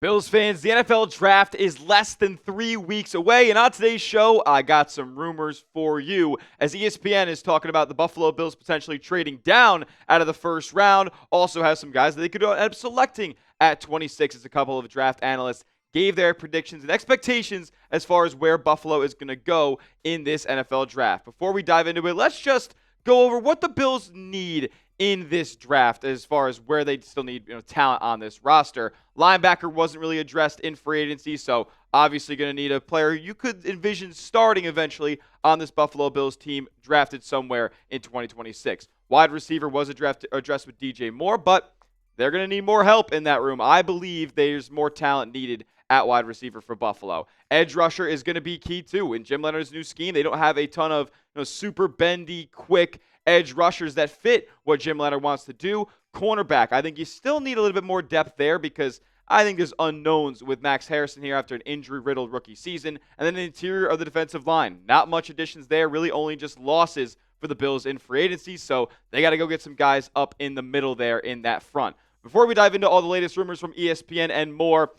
Bills fans, the NFL Draft is less than 3 weeks away, and on today's show, I got some rumors for you, as ESPN is talking about the Buffalo Bills potentially trading down out of the first round. Also has some guys that they could end up selecting at 26, as a couple of draft analysts gave their predictions and expectations as far as where Buffalo is going to go in this NFL Draft. Before we dive into it, let's just go over what the Bills need in this draft as far as where they still need talent on this roster. Linebacker wasn't really addressed in free agency, so obviously going to need a player you could envision starting eventually on this Buffalo Bills team drafted somewhere in 2026. Wide receiver was addressed with DJ Moore, but they're going to need more help in that room. I believe there's more talent needed at wide receiver for Buffalo. Edge rusher is going to be key too. In Jim Leonhard's new scheme, they don't have a ton of super bendy, quick edge rushers that fit what Jim Leonhard wants to do. Cornerback, I think you still need a little bit more depth there because I think there's unknowns with Max Harrison here after an injury-riddled rookie season. And then the interior of the defensive line, not much additions there, really only just losses for the Bills in free agency, so they got to go get some guys up in the middle there in that front. Before we dive into all the latest rumors from ESPN and more,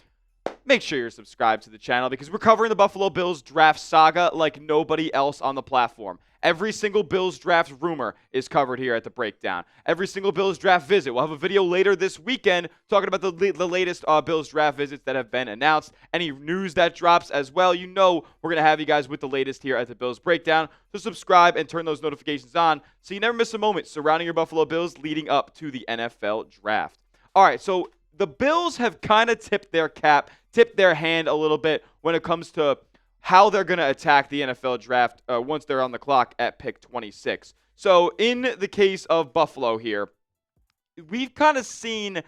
make sure you're subscribed to the channel because we're covering the Buffalo Bills draft saga like nobody else on the platform. Every single Bills draft rumor is covered here at the Breakdown. Every single Bills draft visit. We'll have a video later this weekend talking about the latest Bills draft visits that have been announced. Any news that drops as well, we're going to have you guys with the latest here at the Bills Breakdown. So subscribe and turn those notifications on so you never miss a moment surrounding your Buffalo Bills leading up to the NFL Draft. All right, so the Bills have kind of tipped their hand a little bit when it comes to how they're going to attack the NFL Draft once they're on the clock at pick 26. So in the case of Buffalo here, we've kind of seen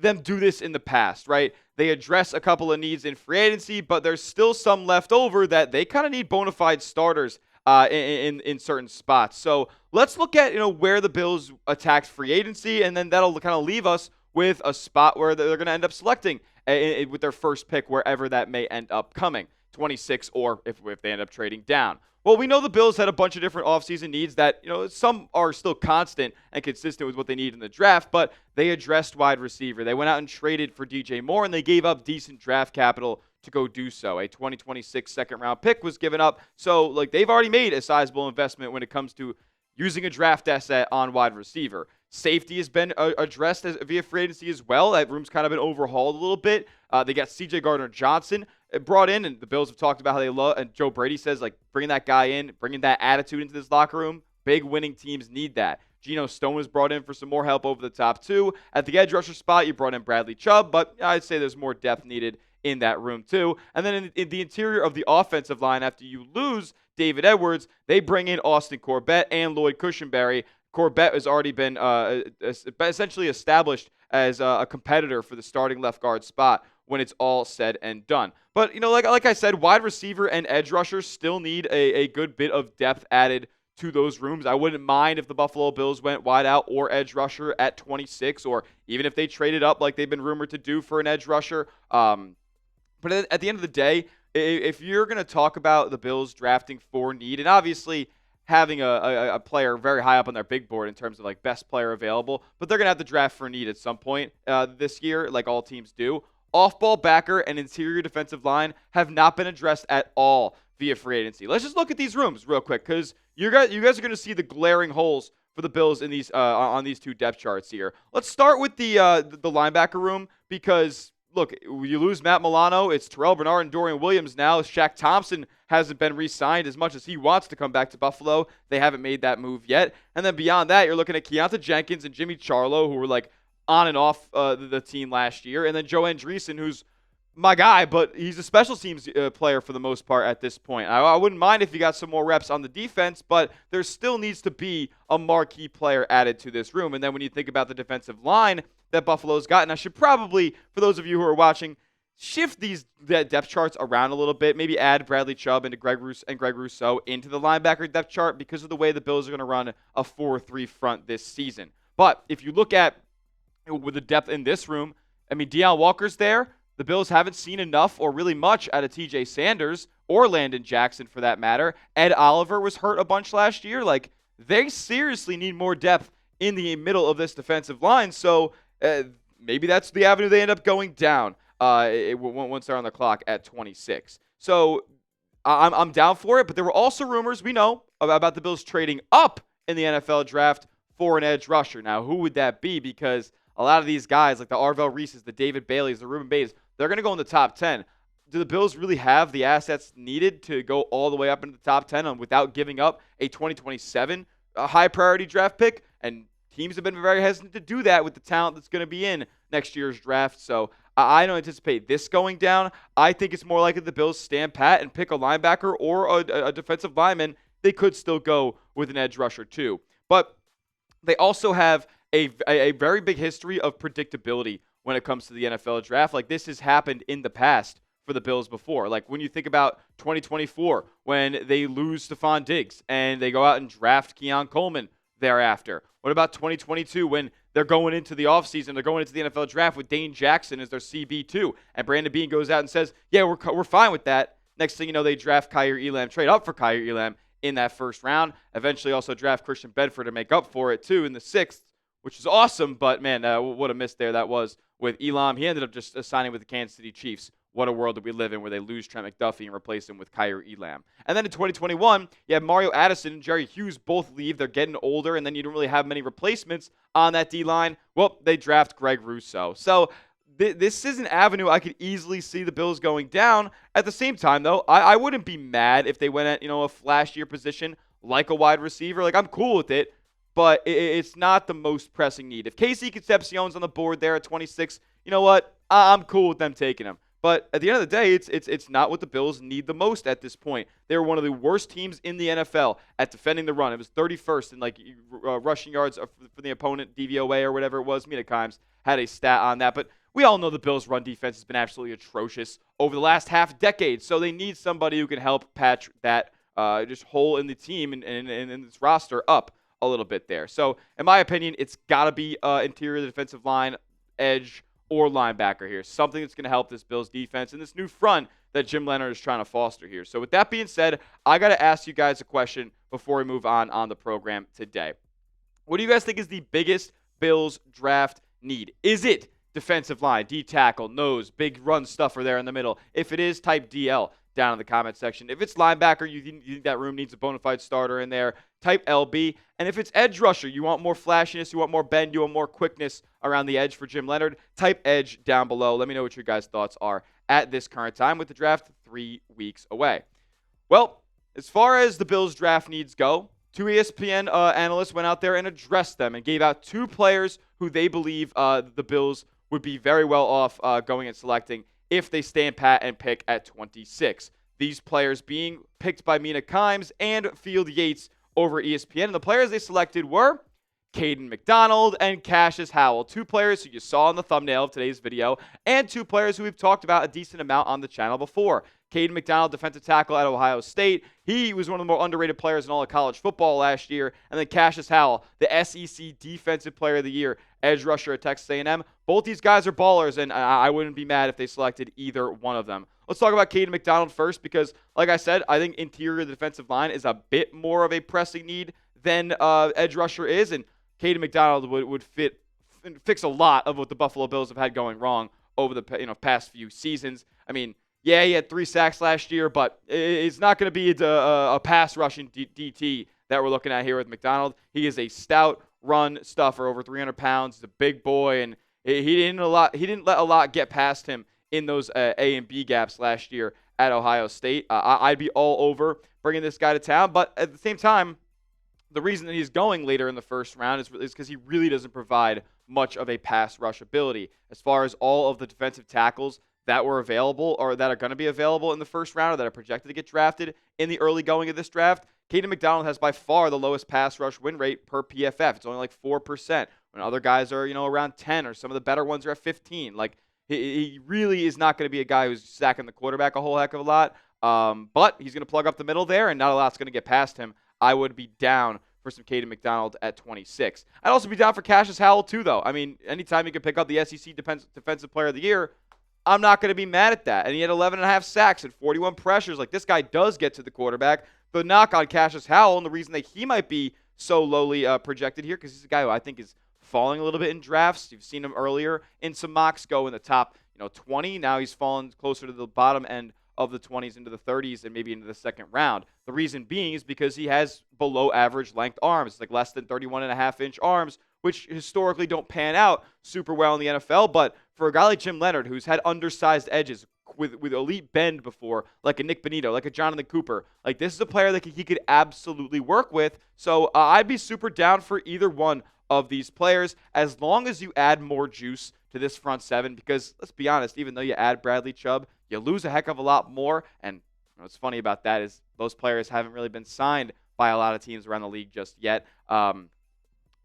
them do this in the past, right? They address a couple of needs in free agency, but there's still some left over that they kind of need bona fide starters in certain spots. So let's look at where the Bills attacked free agency, and then that'll kind of leave us with a spot where they're going to end up selecting with their first pick, wherever that may end up coming, 26, or if they end up trading down. Well, we know the Bills had a bunch of different offseason needs that, some are still constant and consistent with what they need in the draft, but they addressed wide receiver. They went out and traded for DJ Moore, and they gave up decent draft capital to go do so. A 2026 second-round pick was given up, so they've already made a sizable investment when it comes to using a draft asset on wide receiver. Safety has been addressed via free agency as well. That room's kind of been overhauled a little bit. They got C.J. Gardner-Johnson brought in, and the Bills have talked about how they love, and Joe Brady says, bringing that guy in, bringing that attitude into this locker room, big winning teams need that. Geno Stone was brought in for some more help over the top, too. At the edge rusher spot, you brought in Bradley Chubb, but I'd say there's more depth needed in that room, too. And then in the interior of the offensive line, after you lose David Edwards, they bring in Austin Corbett and Lloyd Cushenberry. Corbett has already been essentially established as a competitor for the starting left guard spot when it's all said and done. But, like I said, wide receiver and edge rushers still need a good bit of depth added to those rooms. I wouldn't mind if the Buffalo Bills went wide out or edge rusher at 26, or even if they traded up like they've been rumored to do for an edge rusher. But at the end of the day, if you're going to talk about the Bills drafting for need, and obviously having a player very high up on their big board in terms of best player available, but they're going to have to draft for need at some point this year, like all teams do. Off-ball backer and interior defensive line have not been addressed at all via free agency. Let's just look at these rooms real quick, because you guys are going to see the glaring holes for the Bills in these on these two depth charts here. Let's start with the linebacker room, because look, you lose Matt Milano. It's Terrell Bernard and Dorian Williams now. Shaq Thompson hasn't been re-signed as much as he wants to come back to Buffalo. They haven't made that move yet. And then beyond that, you're looking at Keontae Jenkins and Jimmy Charlo, who were on and off the team last year. And then Joe Andreessen, who's my guy, but he's a special teams player for the most part at this point. I wouldn't mind if you got some more reps on the defense, but there still needs to be a marquee player added to this room. And then when you think about the defensive line that Buffalo's got, and I should probably, for those of you who are watching, shift these depth charts around a little bit. Maybe add Bradley Chubb and Greg Rousseau into the linebacker depth chart because of the way the Bills are going to run a 4-3 front this season. But if you look at with the depth in this room, Deion Walker's there. The Bills haven't seen enough or really much out of TJ Sanders or Landon Jackson for that matter. Ed Oliver was hurt a bunch last year. They seriously need more depth in the middle of this defensive line. So maybe that's the avenue they end up going down. once they're on the clock at 26. So I'm down for it, but there were also rumors, we know, about the Bills trading up in the NFL draft for an edge rusher. Now, who would that be? Because a lot of these guys, like the Arvell Reeses, the David Baileys, the Ruben Bays, they're going to go in the top 10. Do the Bills really have the assets needed to go all the way up into the top 10 without giving up a 2027 high-priority draft pick? And teams have been very hesitant to do that with the talent that's going to be in next year's draft. So I don't anticipate this going down. I think it's more likely the Bills stand pat and pick a linebacker or a defensive lineman. They could still go with an edge rusher too. But they also have a very big history of predictability when it comes to the NFL draft. Like, this has happened in the past for the Bills before. Like, when you think about 2024, when they lose Stephon Diggs and they go out and draft Keon Coleman thereafter. What about 2022 when they're going into the offseason, they're going into the NFL draft with Dane Jackson as their CB2, and Brandon Beane goes out and says, yeah, we're fine with that. Next thing you know, they draft Kaiir Elam, trade up for Kaiir Elam in that first round. Eventually also draft Christian Bedford to make up for it too in the 6th, which is awesome, but man, what a miss there that was with Elam. He ended up just signing with the Kansas City Chiefs. What a world that we live in where they lose Trent McDuffie and replace him with Kaiir Elam. And then in 2021, you have Mario Addison and Jerry Hughes both leave. They're getting older, and then you don't really have many replacements on that D-line. Well, they draft Greg Rousseau. So this is an avenue I could easily see the Bills going down. At the same time, though, I wouldn't be mad if they went at, a flashier position like a wide receiver. Like, I'm cool with it, but it's not the most pressing need. If Casey Concepcion's on the board there at 26, you know what? I'm cool with them taking him. But at the end of the day, it's not what the Bills need the most at this point. They were one of the worst teams in the NFL at defending the run. It was 31st in rushing yards for the opponent, DVOA or whatever it was. Mina Kimes had a stat on that. But we all know the Bills' run defense has been absolutely atrocious over the last half decade. So they need somebody who can help patch that just hole in the team and this roster up a little bit there. So in my opinion, it's got to be interior defensive line, edge, or linebacker here. Something that's going to help this Bills defense and this new front that Jim Leonhard is trying to foster here. So with that being said, I got to ask you guys a question before we move on the program today. What do you guys think is the biggest Bills draft need? Is it defensive line, D tackle, nose, big run stuffer there in the middle? If it is, type DL down in the comment section. If it's linebacker, you think that room needs a bona fide starter in there, type LB. And if it's edge rusher, you want more flashiness, you want more bend, you want more quickness around the edge for Jim Leonhard, type edge down below. Let me know what your guys' thoughts are at this current time with the draft 3 weeks away. Well, as far as the Bills draft needs go, 2 ESPN analysts went out there and addressed them and gave out 2 players who they believe the Bills would be very well off going and selecting if they stand pat and pick at 26. These players being picked by Mina Kimes and Field Yates over ESPN. And the players they selected were Caden McDonald and Cassius Howell, 2 players who you saw in the thumbnail of today's video, and 2 players who we've talked about a decent amount on the channel before. Caden McDonald, defensive tackle at Ohio State. He was one of the more underrated players in all of college football last year. And then Cassius Howell, the SEC Defensive Player of the Year, edge rusher at Texas A&M. Both these guys are ballers, and I wouldn't be mad if they selected either one of them. Let's talk about Caden McDonald first because, like I said, I think interior defensive line is a bit more of a pressing need than edge rusher is, and Caden McDonald would fix a lot of what the Buffalo Bills have had going wrong over the past few seasons. I mean, yeah, he had 3 sacks last year, but it's not going to be a pass rushing DT that we're looking at here with McDonald. He is a stout run stuffer, over 300 pounds. He's a big boy, and he didn't let a lot get past him in those A and B gaps last year at Ohio State. I'd be all over bringing this guy to town, but at the same time, the reason that he's going later in the first round is because he really doesn't provide much of a pass rush ability. As far as all of the defensive tackles that were available or that are going to be available in the first round or that are projected to get drafted in the early going of this draft, Caden McDonald has by far the lowest pass rush win rate per PFF. It's only like 4%, when other guys are, around 10, or some of the better ones are at 15. Like, he really is not going to be a guy who's sacking the quarterback a whole heck of a lot, but he's going to plug up the middle there, and not a lot's going to get past him. I would be down for some Caden McDonald at 26. I'd also be down for Cassius Howell too, though. I mean, anytime you can pick up the SEC Defensive Player of the Year, I'm not going to be mad at that. And he had 11.5 sacks and 41 pressures. Like, this guy does get to the quarterback. The knock on Cassius Howell, and the reason that he might be so lowly projected here, because he's a guy who I think is falling a little bit in drafts. You've seen him earlier in some mocks go in the top, 20. Now he's fallen closer to the bottom end of the 20s into the 30s and maybe into the second round. The reason being is because he has below average length arms, like less than 31.5-inch arms, which historically don't pan out super well in the NFL. But for a guy like Jim Leonhard, who's had undersized edges with elite bend before, like a Nick Bonito, like a Jonathan Cooper, like this is a player that he could absolutely work with. So I'd be super down for either one of these players as long as you add more juice to this front seven, because let's be honest, even though you add Bradley Chubb, you lose a heck of a lot more. And what's funny about that is those players haven't really been signed by a lot of teams around the league just yet.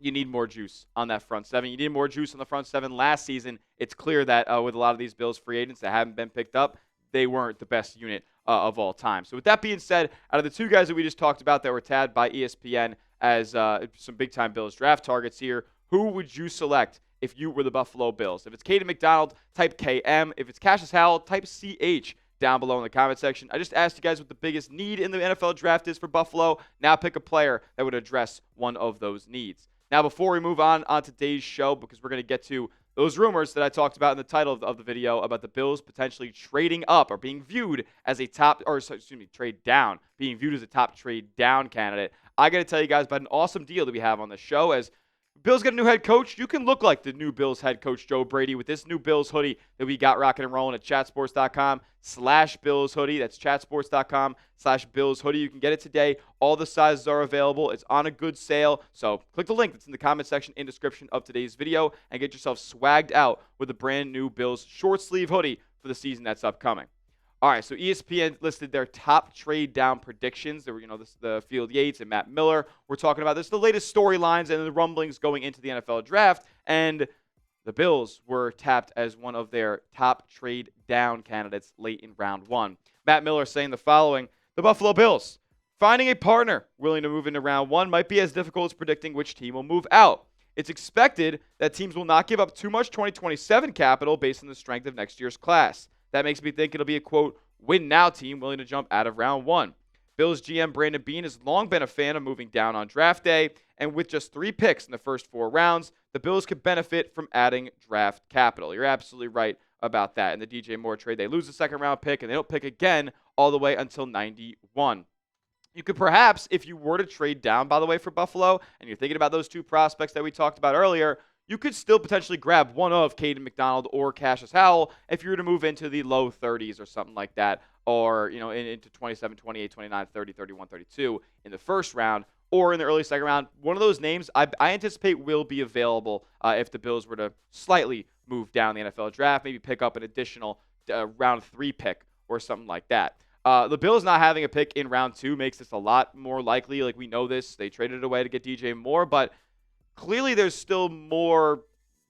You need more juice on that front seven. You need more juice on the front seven last season. It's clear that with a lot of these Bills free agents that haven't been picked up, they weren't the best unit of all time. So with that being said, out of the two guys that we just talked about that were tagged by ESPN as some big-time Bills draft targets here, who would you select if you were the Buffalo Bills? If it's Caden McDonald, type KM. If it's Cassius Howell, type CH down below in the comment section. I just asked you guys what the biggest need in the NFL draft is for Buffalo. Now pick a player that would address one of those needs. Now, before we move on today's show, because we're going to get to those rumors that I talked about in the title of the video about the Bills potentially trading up or being viewed as a trade down, being viewed as a top trade down candidate, I got to tell you guys about an awesome deal that we have on the show. As Bills get a new head coach, you can look like the new Bills head coach, Joe Brady, with this new Bills hoodie that we got rocking and rolling at chatsports.com/Bills hoodie. That's chatsports.com/Bills hoodie. You can get it today. All the sizes are available. It's on a good sale. So click the link that's in the comment section and description of today's video and get yourself swagged out with a brand new Bills short sleeve hoodie for the season that's upcoming. All right, so ESPN listed their top trade down predictions. There were, the Field Yates and Matt Miller. We're talking about this, the latest storylines and the rumblings going into the NFL draft. And the Bills were tapped as one of their top trade down candidates late in round one. Matt Miller saying the following: the Buffalo Bills, finding a partner willing to move into round one might be as difficult as predicting which team will move out. It's expected that teams will not give up too much 2027 capital based on the strength of next year's class. That makes me think it'll be a, quote, win-now team willing to jump out of round one. Bills GM Brandon Beane has long been a fan of moving down on draft day, and with just 3 picks in the first 4 rounds, the Bills could benefit from adding draft capital. You're absolutely right about that. In the DJ Moore trade, they lose the second-round pick, and they don't pick again all the way until 91. You could perhaps, if you were to trade down, by the way, for Buffalo, and you're thinking about those 2 prospects that we talked about earlier, you could still potentially grab one of Caden McDonald or Cassius Howell if you were to move into the low 30s or something like that, or into 27, 28, 29, 30, 31, 32 in the first round, or in the early second round. One of those names I anticipate will be available if the Bills were to slightly move down the NFL draft, maybe pick up an additional round 3 pick or something like that. The Bills not having a pick in round 2 makes this a lot more likely. Like, we know this. They traded it away to get DJ Moore, but clearly there's still more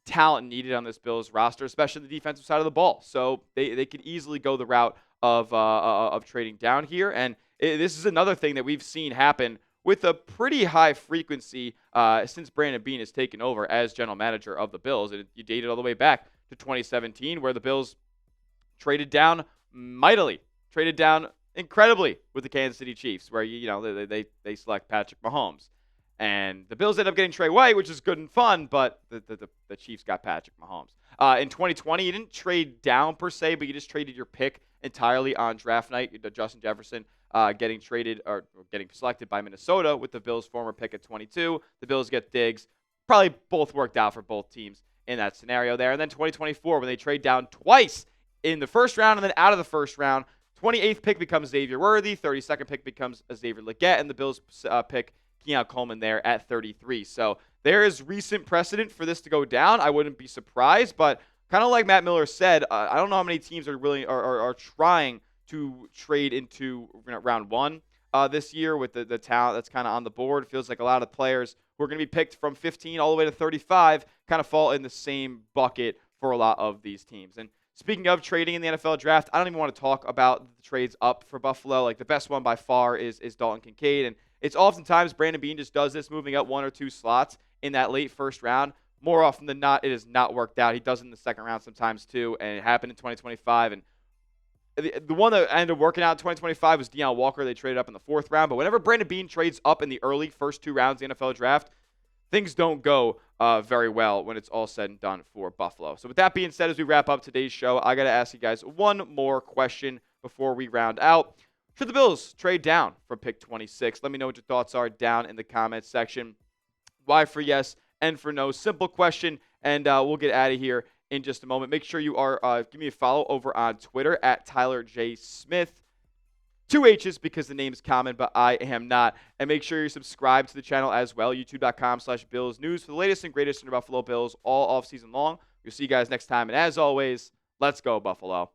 talent needed on this Bills roster, especially the defensive side of the ball. So they could easily go the route of trading down here. And this is another thing that we've seen happen with a pretty high frequency since Brandon Beane has taken over as general manager of the Bills. And you date it all the way back to 2017, where the Bills traded down mightily, traded down incredibly with the Kansas City Chiefs, where they select Patrick Mahomes. And the Bills ended up getting Trey White, which is good and fun, but the Chiefs got Patrick Mahomes. In 2020, you didn't trade down per se, but you just traded your pick entirely on draft night. Justin Jefferson getting traded or getting selected by Minnesota with the Bills' former pick at 22. The Bills get Diggs. Probably both worked out for both teams in that scenario there. And then 2024, when they trade down twice in the first round and then out of the first round, 28th pick becomes Xavier Worthy, 32nd pick becomes Xavier Legette, and the Bills pick Keon Coleman there at 33. So there is recent precedent for this to go down. I wouldn't be surprised, but kind of like Matt Miller said, I don't know how many teams are trying to trade into round 1 this year with the talent that's kind of on the board. It feels like a lot of players who are going to be picked from 15 all the way to 35 kind of fall in the same bucket for a lot of these teams. And speaking of trading in the NFL draft, I don't even want to talk about the trades up for Buffalo. Like, the best one by far is Dalton Kincaid, and it's oftentimes Brandon Beane just does this, moving up 1 or 2 slots in that late first round. More often than not, it has not worked out. He does it in the second round sometimes too, and it happened in 2025. And the one that ended up working out in 2025 was Deion Walker. They traded up in the 4th round. But whenever Brandon Beane trades up in the early first 2 rounds of the NFL draft, things don't go very well when it's all said and done for Buffalo. So with that being said, as we wrap up today's show, I got to ask you guys one more question before we round out. Should the Bills trade down from pick 26? Let me know what your thoughts are down in the comments section. Why for yes and for no? Simple question, and we'll get out of here in just a moment. Make sure you are give me a follow over on Twitter at Tyler J. Smith. 2 H's because the name's common, but I am not. And make sure you subscribe to the channel as well, youtube.com/Bills News for the latest and greatest in the Buffalo Bills all offseason long. We'll see you guys next time. And as always, let's go, Buffalo.